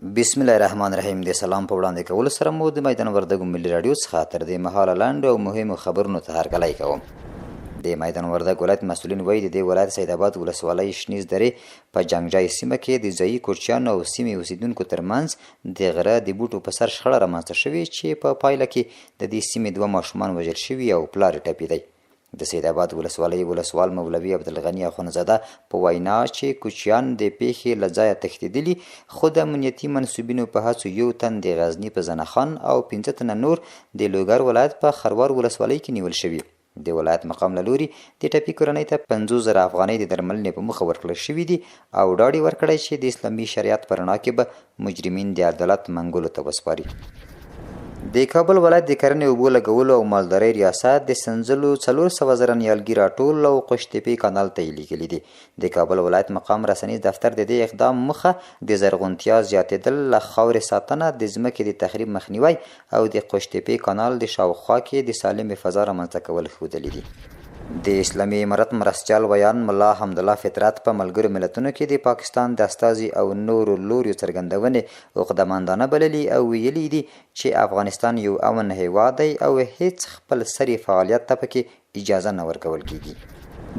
بسم الله الرحمن الرحیم. د سلام په وړاندې کولو سره مو د میدان وردګو ملي راډیو څخه تر دې مهاله لاندې او مهمو خبرونو ته هرکلی کوم. د میدان وردګ ولایت مسؤلین وایي د دې ولایت سیدآباد ولسوالۍ شنیز درې په جنګجای سیمه کې د ځایي کوچیانو او سیمې اوسیدونکو ترمنځ د غره د بوټو په سر شخړه رامنځته شوې چې په پایله کې د دې سیمې 2 ماشومان وژل شوي او پلار یې ټپي دی. د سیدآباد ولسوالۍ ولسوال مولوي عبدالغني اخونزاده په وینا چې کوچیان د پیښې له ځایه تښتېدلي، خو د امنیتي منصوبینو په هڅو 1 تن د غزني په زنخان او 15 تنه نور د لوګر ولایت په خروار ولسوالۍ کې نیول شوي. د ولایت مقام له لوري د ټپي کورنۍ ته 50,000 افغانۍ د درملنې په موخه ورکړل شوي دي او ډاډ یې ورکړی چې د اسلامي شریعت په رڼا کې به مجرمین د عدالت منګولو ته وسپاري. د کابل ولایت د کرنې اوبو لګولو او مالدارۍ ریاست د سنځلو 400 زره نیالګي راټول او قشتېپې کانال ته یې لیږلي دي. د کابل ولایت مقام رسنیز دفتر د دې اقدام موخه د زرغونتیا زیاتېدل، له خاورې ساتنه، د ځمکې د تخریب مخنیوی او د قشتېپې کانال د شاوخوا کې د سالمې فضا رامنځته کول ښودلي دي. د اسلامي امارت مرستیال ویان ملا حمدالله فطرت په ملګرو ملتونو کې د پاکستان د استازي او نورو لوریو څرګندونې عقدهمندانه بللي او ویلي دي چې افغانستان یو امن هیواد دی او هیڅ خپل سري فعالیت ته پکې اجازه نه ورکول کیږي.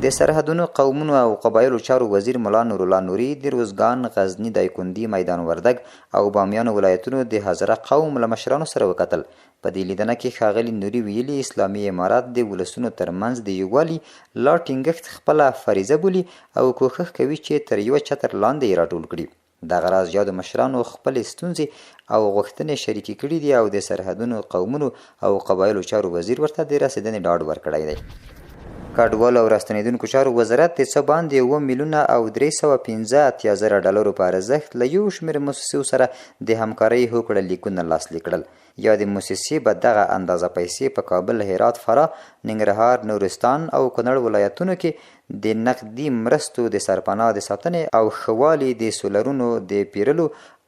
د سرحدونو، قومونو او قبایلو چارو وزیر ملا نورالله نوري د روزګان، غزني، دایکنډي، میدان وردګ او بامیان ولایتونو د هزاره قوم له مشرانو سره وکتل. په دې لیدنه کې ښاغلي نوري ویلي اسلامي امارت د ولسونو ترمنځ د یووالي لا ټینګښت خپله فریضه بولي او کوښښ کوي چې تر یوه چتر لاندې یې راټول کړي. دغه راز یادو مشرانو خپلې ستونزې او غوښتنې شریکې کړي دي او د سرحدونو، قومونو او قبایلو چارو وزیر ورته د رسېدنې ډاډ ورکړی دی. کډوالو او راستنېدونکو چارو وزارت د څه باندې 2,315,000 ډالرو په ارزښت له یو شمېر مؤسسو سره د همکارۍ هوکړه لیکونه لاسلیک کړل. یا د موسسې به دغه اندازه پیسې په کابل، هرات، فراه، ننګرهار، نورستان او کونړ ولایتونو کې د نقدي مرستو د سرپناه د ساتنې او ښه والي، د سولرونو د پیرلو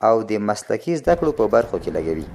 او د مسلکي زده کړو په برخو کې لګوي.